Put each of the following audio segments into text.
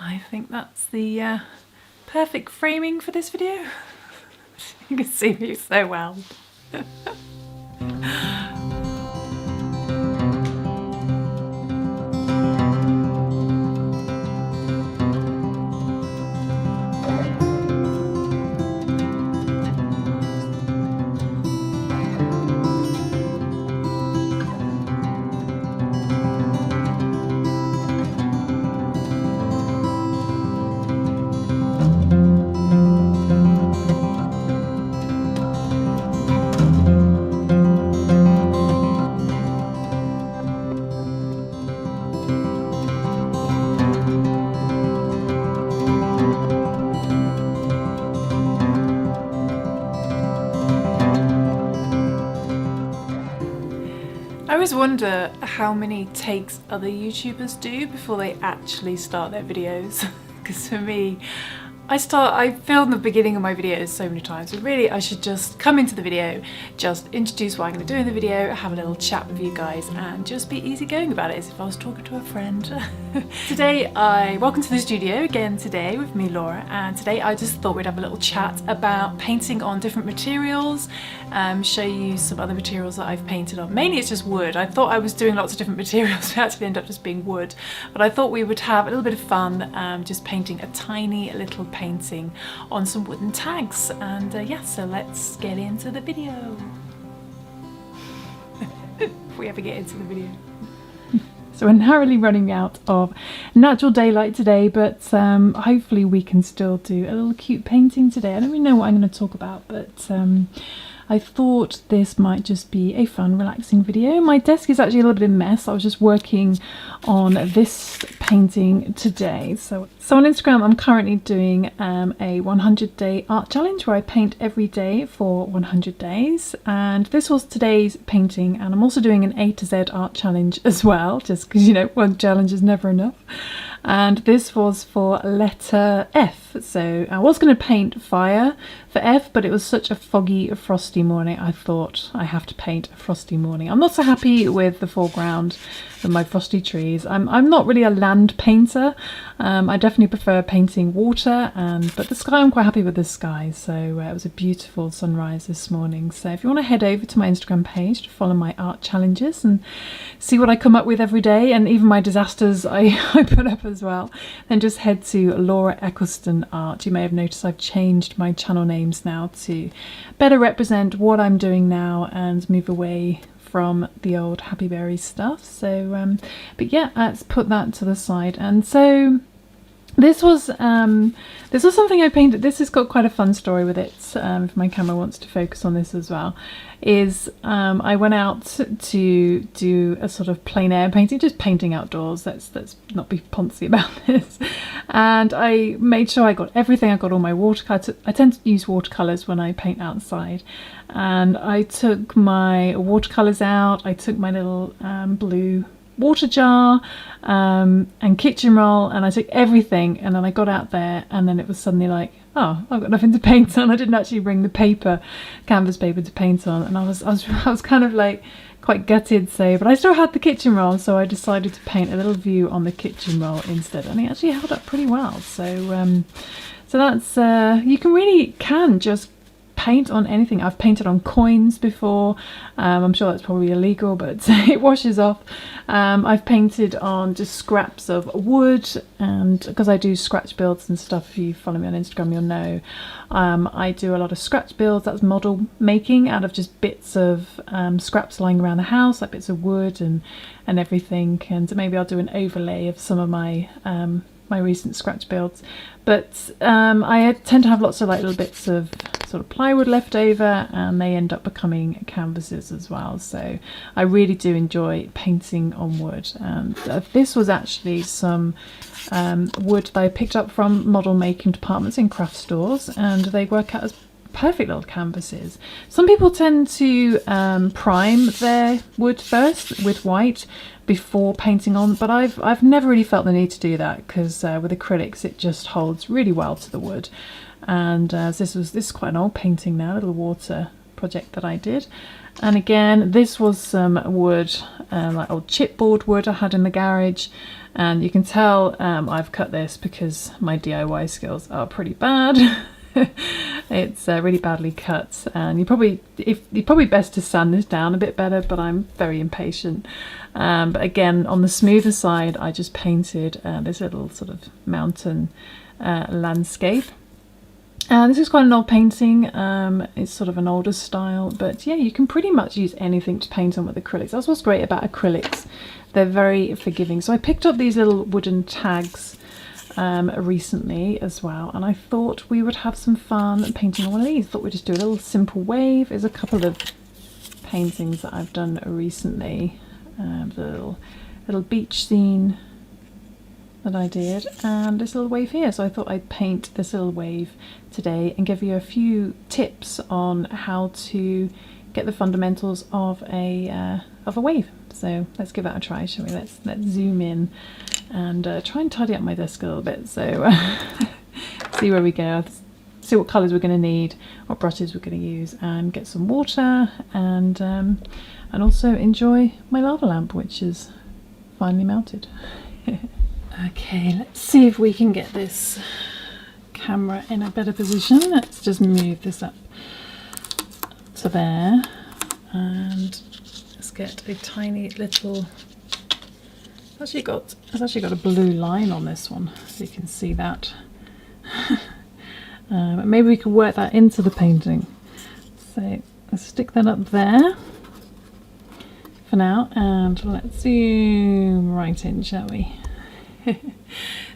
I think that's the perfect framing for this video. You can see me so well. I always wonder how many takes other YouTubers do before they actually start their videos. Because for me, I film the beginning of my videos so many times, but really I should just come into the video, just introduce what I'm going to do in the video, have a little chat with you guys and just be easygoing about it as if I was talking to a friend. Welcome to the studio again today with me, Laura, and today I just thought we'd have a little chat about painting on different materials, show you some other materials that I've painted on. Mainly it's just wood. I thought I was doing lots of different materials, but it actually ended up just being wood. But I thought we would have a little bit of fun just painting a tiny little painting on some wooden tags. And yeah, so let's get into the video. If we ever get into the video. So we're narrowly running out of natural daylight today, but hopefully we can still do a little cute painting today. I don't really know what I'm going to talk about, but I thought this might just be a fun, relaxing video. My desk is actually a little bit of a mess. I was just working on this painting today. So on Instagram, I'm currently doing a 100-day art challenge where I paint every day for 100 days. And this was today's painting. And I'm also doing an A to Z art challenge as well, just because, you know, one challenge is never enough. And this was for letter F. So I was going to paint fire for F, but it was such a foggy, frosty morning. I thought I have to paint a frosty morning. I'm not so happy with the foreground of my frosty trees. I'm not really a land painter. I definitely prefer painting water, but the sky, I'm quite happy with the sky. So it was a beautiful sunrise this morning. So if you want to head over to my Instagram page to follow my art challenges and see what I come up with every day, and even my disasters I put up as well, then just head to Laura Eccleston Art. You may have noticed I've changed my channel names now to better represent what I'm doing now and move away from the old Happy Berry stuff. So but yeah, let's put that to the side. And so this was something I painted. This has got quite a fun story with it, if my camera wants to focus on this as well. I went out to do a sort of plein air painting, just painting outdoors. Let's not be poncy about this. And I made sure I got everything. I got all my watercolors. I tend to use watercolors when I paint outside. And I took my watercolors out. I took my little blue water jar and kitchen roll, and I took everything, and then I got out there, and then it was suddenly like, oh, I've got nothing to paint on. I didn't actually bring the canvas paper to paint on, and I was kind of like quite gutted, but I still had the kitchen roll, so I decided to paint a little view on the kitchen roll instead, and it actually held up pretty well. So so that's you can just paint on anything. I've painted on coins before. I'm sure that's probably illegal, but it washes off. I've painted on just scraps of wood, and because I do scratch builds and stuff, if you follow me on Instagram you'll know I do a lot of scratch builds. That's model making out of just bits of scraps lying around the house, like bits of wood and everything, and maybe I'll do an overlay of some of my my recent scratch builds. But I tend to have lots of like little bits of sort of plywood left over, and they end up becoming canvases as well. So I really do enjoy painting on wood. And this was actually some wood that I picked up from model making departments in craft stores, and they work out as perfect little canvases. Some people tend to prime their wood first with white before painting on, but I've never really felt the need to do that, because with acrylics it just holds really well to the wood. And this is quite an old painting now, a little water project that I did. And again, this was some wood, like old chipboard wood I had in the garage. And you can tell I've cut this because my DIY skills are pretty bad. It's really badly cut, and you're probably best to sand this down a bit better, but I'm very impatient. But again, on the smoother side, I just painted this little sort of mountain landscape. This is quite an old painting. It's sort of an older style, but yeah, you can pretty much use anything to paint on with acrylics. That's what's great about acrylics. They're very forgiving. So I picked up these little wooden tags recently as well, and I thought we would have some fun painting on one of these. Thought we'd just do a little simple wave. There's a couple of paintings that I've done recently. The little beach scene that I did, and this little wave here. So I thought I'd paint this little wave today and give you a few tips on how to get the fundamentals of a wave. So let's give that a try, shall we? Let's zoom in and try and tidy up my desk a little bit. So see where we go. See what colours we're going to need, what brushes we're going to use, and get some water, and also enjoy my lava lamp, which is finally melted. Okay, let's see if we can get this camera in a better position. Let's just move this up to there, and let's get a tiny little. It's actually got a blue line on this one, so you can see that. But maybe we can work that into the painting. So let's stick that up there for now, and let's zoom right in, shall we?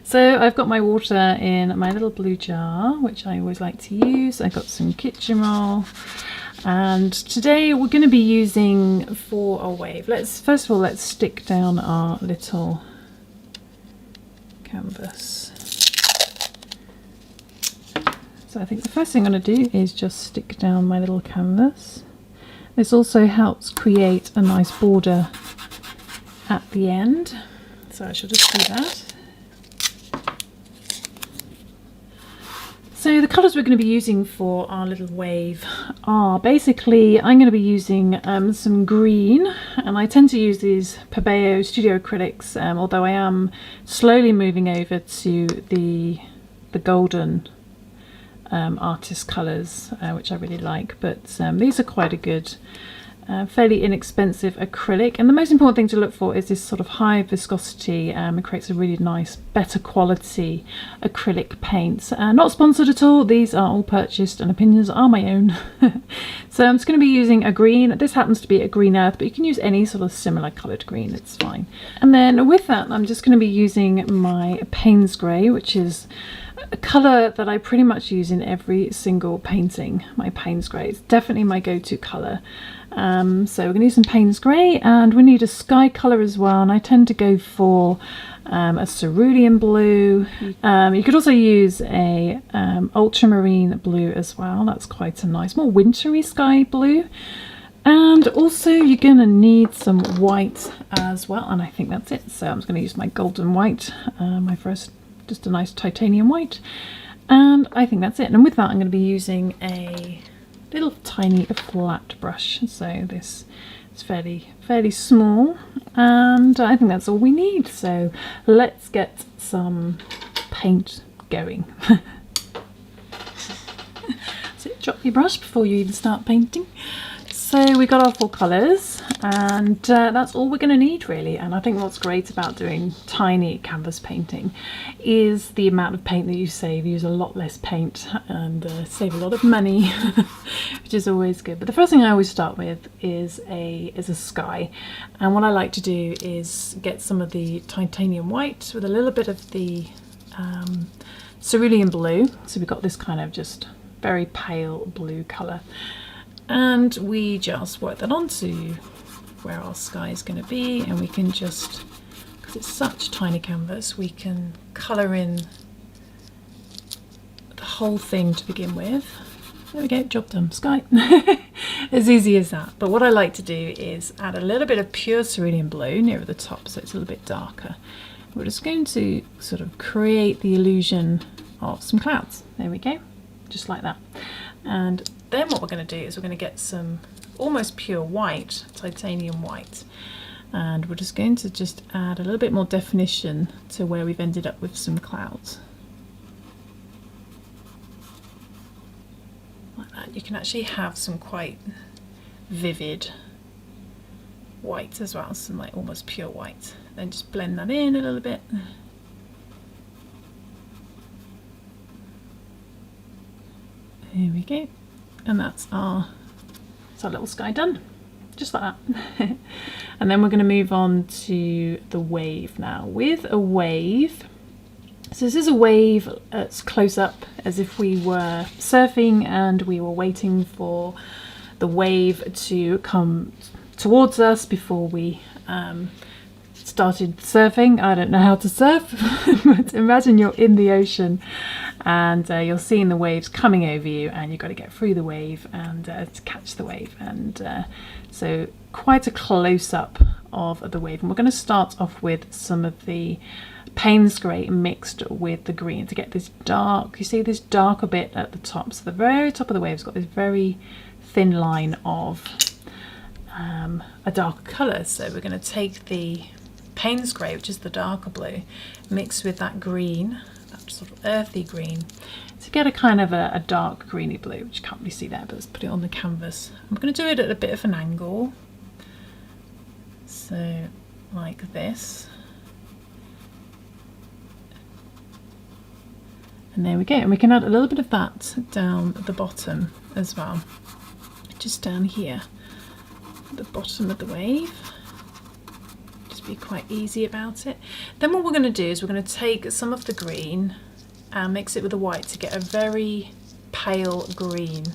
So I've got my water in my little blue jar, which I always like to use. I've got some kitchen roll, and today we're going to be using for a wave. First of all, let's stick down our little canvas. So I think the first thing I'm going to do is just stick down my little canvas. This also helps create a nice border at the end. So I shall just do that. So the colours we're going to be using for our little wave are basically, I'm going to be using some green, and I tend to use these Pabeo Studio Acrylics, although I am slowly moving over to the golden artist colours, which I really like, but these are quite a good fairly inexpensive acrylic, and the most important thing to look for is this sort of high viscosity. It creates a really nice, better quality acrylic paint. Not sponsored at all, these are all purchased and opinions are my own. So I'm just going to be using a green. This happens to be a green earth, but you can use any sort of similar coloured green, it's fine. And then with that, I'm just going to be using my Payne's Grey, which is a colour that I pretty much use in every single painting. My Payne's Grey is definitely my go-to colour. So we're going to use some Payne's Grey, and we need a sky colour as well, and I tend to go for a cerulean blue. You could also use a ultramarine blue as well. That's quite a nice, more wintry sky blue. And also you're going to need some white as well, and I think that's it. So I'm just going to use my golden white, my first, just a nice titanium white, and I think that's it. And with that I'm going to be using a little tiny flat brush, so this is fairly small, and I think that's all we need. So let's get some paint going. So drop your brush before you even start painting. So we got our 4 colours, and that's all we're going to need really. And I think what's great about doing tiny canvas painting is the amount of paint that you save. You use a lot less paint and save a lot of money, which is always good. But the first thing I always start with is a sky, and what I like to do is get some of the titanium white with a little bit of the cerulean blue. So we've got this kind of just very pale blue colour. And we just work that onto where our sky is going to be, and we can just, because it's such tiny canvas, we can colour in the whole thing to begin with. There we go, job done, sky. As easy as that. But what I like to do is add a little bit of pure cerulean blue near the top, so it's a little bit darker. We're just going to sort of create the illusion of some clouds. There we go, just like that. And then what we're going to do is we're going to get some almost pure white, titanium white. And we're just going to just add a little bit more definition to where we've ended up with some clouds. Like that. You can actually have some quite vivid white as well, some like almost pure white. Then just blend that in a little bit. Here we go. And that's our little sky done. Just like that. And then we're going to move on to the wave now. With a wave, so this is a wave that's close up, as if we were surfing and we were waiting for the wave to come towards us before we started surfing. I don't know how to surf, but imagine you're in the ocean and you're seeing the waves coming over you, and you've got to get through the wave and to catch the wave. And so quite a close-up of the wave. And we're going to start off with some of the Payne's grey mixed with the green to get this dark, you see this darker bit at the top. So the very top of the wave's got this very thin line of a darker colour. So we're going to take the Payne's grey, which is the darker blue, mixed with that green, that sort of earthy green, to get a kind of a dark greeny blue, which you can't really see there, but let's put it on the canvas. I'm going to do it at a bit of an angle, so like this. And there we go. And we can add a little bit of that down at the bottom as well, just down here at the bottom of the wave. Just be quite easy about it. Then what we're going to do is we're going to take some of the green and mix it with the white to get a very pale green.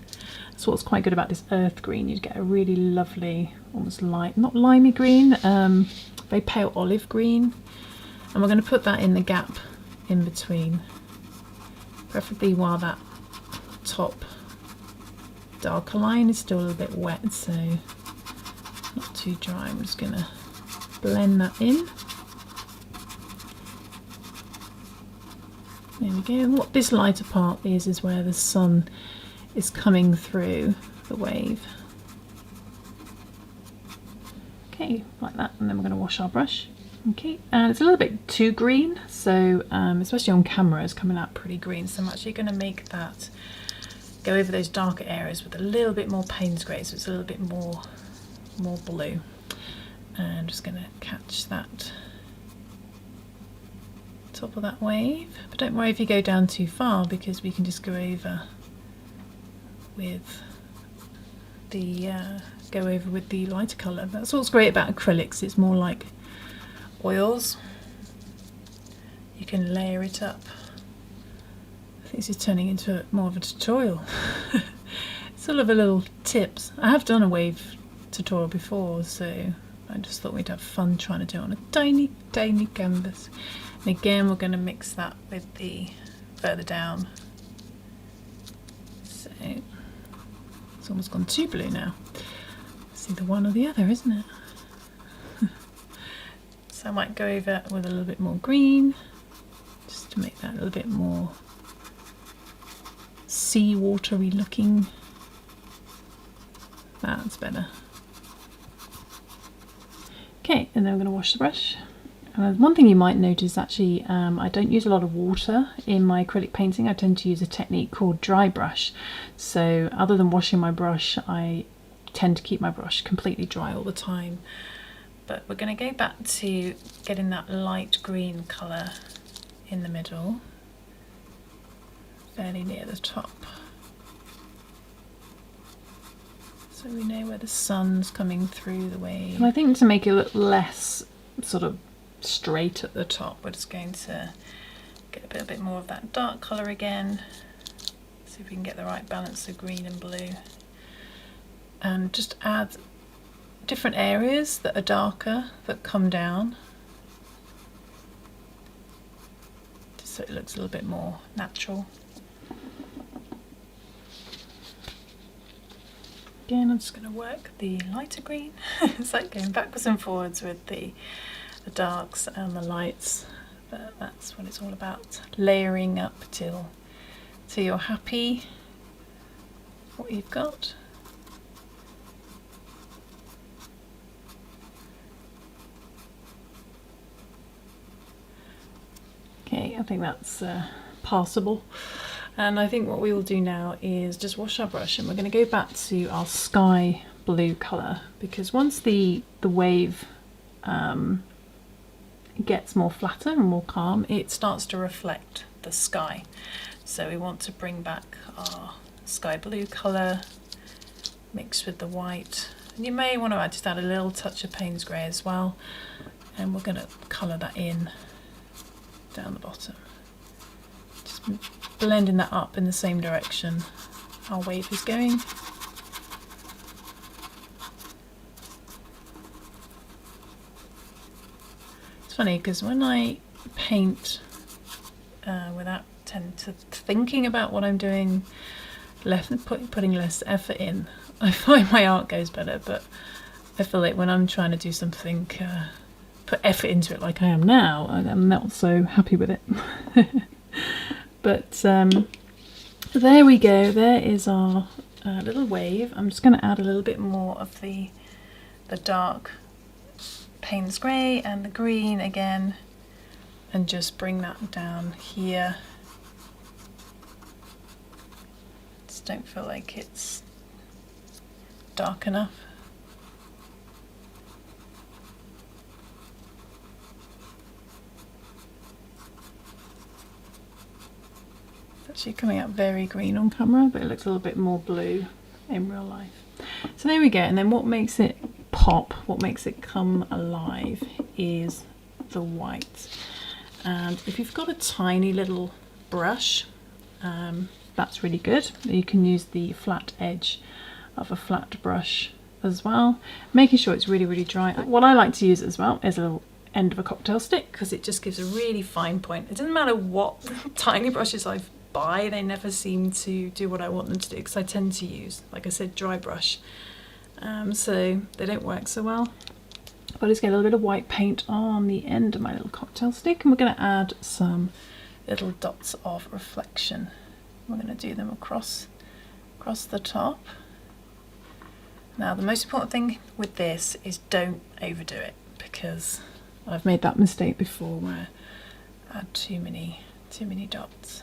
That's what's quite good about this earth green. You get a really lovely, almost light, not limey green, very pale olive green. And we're going to put that in the gap in between, preferably while that top darker line is still a little bit wet, so not too dry. I'm just going to blend that in. There we go. And what this lighter part is where the sun is coming through the wave. Okay, like that, and then we're going to wash our brush. Okay, and it's a little bit too green, so especially on camera it's coming out pretty green, so I'm actually going to make that go over those darker areas with a little bit more Payne's grey, so it's a little bit more blue. And I'm just going to catch that top of that wave, but don't worry if you go down too far, because we can just go over with the lighter colour. That's what's great about acrylics, it's more like oils. You can layer it up. I think this is turning into more of a tutorial. Sort of a little tips. I have done a wave tutorial before, so I just thought we'd have fun trying to do it on a tiny, tiny canvas. And again, we're going to mix that with the further down. So it's almost gone too blue now. It's either one or the other, isn't it? So I might go over with a little bit more green, just to make that a little bit more sea-watery looking. That's better. Okay, and then we're going to wash the brush. And one thing you might notice, actually, I don't use a lot of water in my acrylic painting. I tend to use a technique called dry brush. So other than washing my brush, I tend to keep my brush completely dry all the time. But we're going to go back to getting that light green colour in the middle, fairly near the top. So we know where the sun's coming through the wave. And I think to make it look less sort of straight at the top, we're just going to get a bit more of that dark colour again. See if we can get the right balance of green and blue. And just add different areas that are darker that come down, just so it looks a little bit more natural. Again, I'm just going to work the lighter green. It's like going backwards and forwards with the darks and the lights, but that's what it's all about, layering up till you're happy with what you've got. I think that's passable. And I think what we will do now is just wash our brush, and we're going to go back to our sky blue colour, because once the wave gets more flatter and more calm, it starts to reflect the sky. So we want to bring back our sky blue colour mixed with the white. And you may want to just add a little touch of Payne's grey as well, and we're going to colour that in down the bottom. Just blending that up in the same direction our wave is going. It's funny because when I paint without thinking about what I'm doing, putting less effort in, I find my art goes better. But I feel like when I'm trying to do something, put effort into it like I am now, I'm not so happy with it. But there we go, there is our little wave. I'm just going to add a little bit more of the dark Payne's grey and the green again, and just bring that down here. Just don't feel like it's dark enough. Actually coming out very green on camera, but it looks a little bit more blue in real life. So there we go. And then what makes it pop, what makes it come alive, is the white. And if you've got a tiny little brush, that's really good. You can use the flat edge of a flat brush as well, making sure it's really, really dry. What I like to use as well is a little end of a cocktail stick, because it just gives a really fine point. It doesn't matter what tiny brushes I buy, they never seem to do what I want them to do, because I tend to use, like I said, dry brush, so they don't work so well. But I just get a little bit of white paint on the end of my little cocktail stick, and we're going to add some little dots of reflection. We're going to do them across the top. Now the most important thing with this is don't overdo it, because I've made that mistake before where I add too many dots.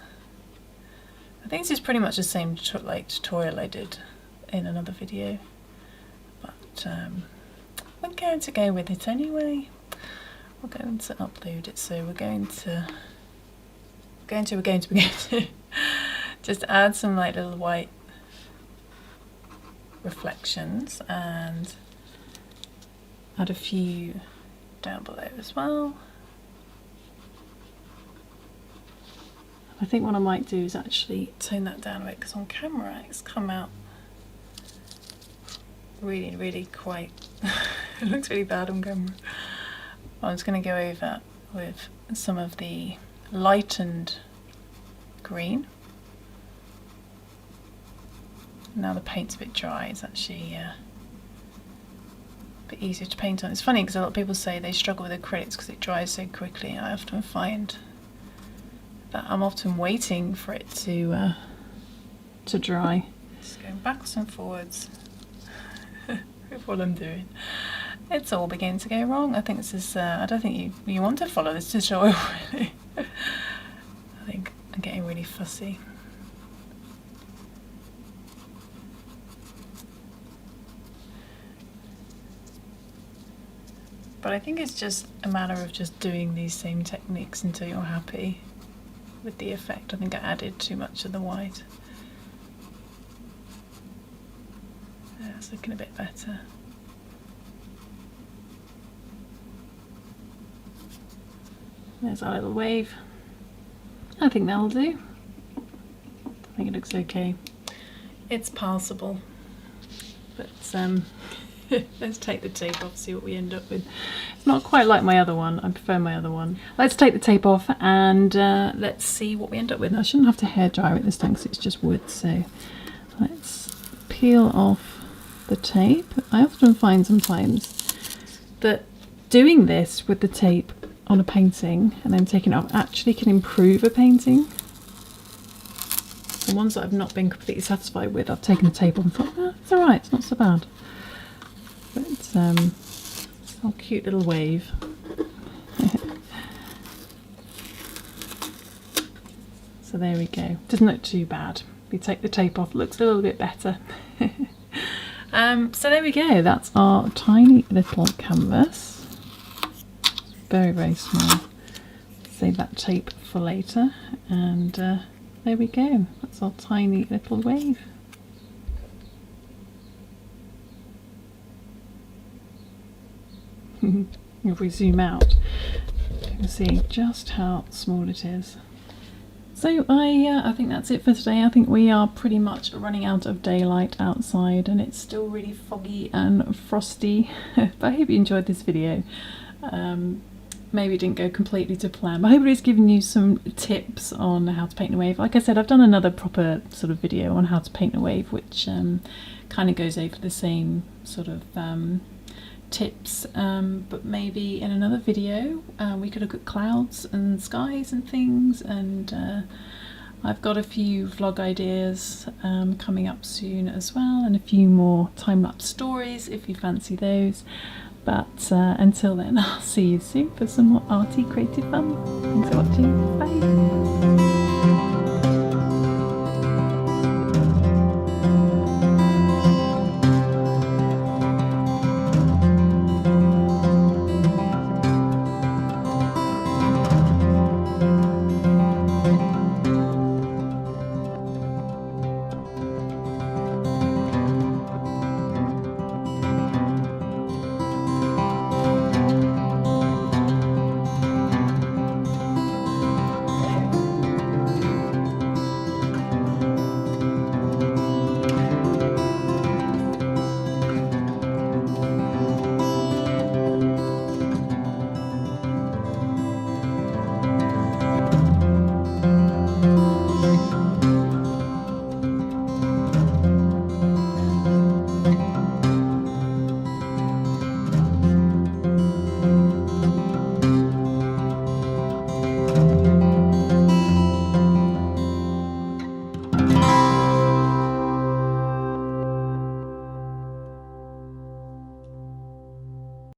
I think this is pretty much the same tutorial I did in another video, but we're going to go with it anyway. We're going to upload it, so we're going to just add some like little white reflections and add a few down below as well. I think what I might do is actually tone that down a bit, because on camera it's come out really, really quite it looks really bad on camera. I'm just going to go over with some of the lightened green. Now the paint's a bit dry, it's actually a bit easier to paint on. It's funny because a lot of people say they struggle with acrylics because it dries so quickly. I often find that I'm often waiting for it to dry. Just going backwards and forwards with what I'm doing. It's all beginning to go wrong. I think this is, I don't think you want to follow this tutorial really. I think I'm getting really fussy. But I think it's just a matter of just doing these same techniques until you're happy with the effect. I think I added too much of the white. Yeah, it's looking a bit better. There's our little wave. I think that'll do. I think it looks okay. It's passable. But let's take the tape off, see what we end up with. It's not quite like my other one. I prefer my other one. Let's take the tape off and let's see what we end up with. I shouldn't have to hairdryer it this time because it's just wood, so let's peel off the tape. I often find sometimes that doing this with the tape on a painting and then taking it off actually can improve a painting. The ones that I've not been completely satisfied with, I've taken the tape off and thought, oh, it's alright, it's not so bad. But it's a cute little wave. So there we go. Doesn't look too bad. If you take the tape off, it looks a little bit better. So there we go. That's our tiny little canvas. Very, very small. Save that tape for later. And there we go. That's our tiny little wave. If we zoom out, you can see just how small it is. So I think that's it for today. I think we are pretty much running out of daylight outside and it's still really foggy and frosty. But I hope you enjoyed this video. Maybe it didn't go completely to plan, but I hope it's given you some tips on how to paint a wave. Like I said, I've done another proper sort of video on how to paint a wave, which kind of goes over the same sort of tips, but maybe in another video we could look at clouds and skies and things, and I've got a few vlog ideas coming up soon as well, and a few more time-lapse stories if you fancy those. But until then, I'll see you soon for some more arty creative fun. Thanks for watching. Bye.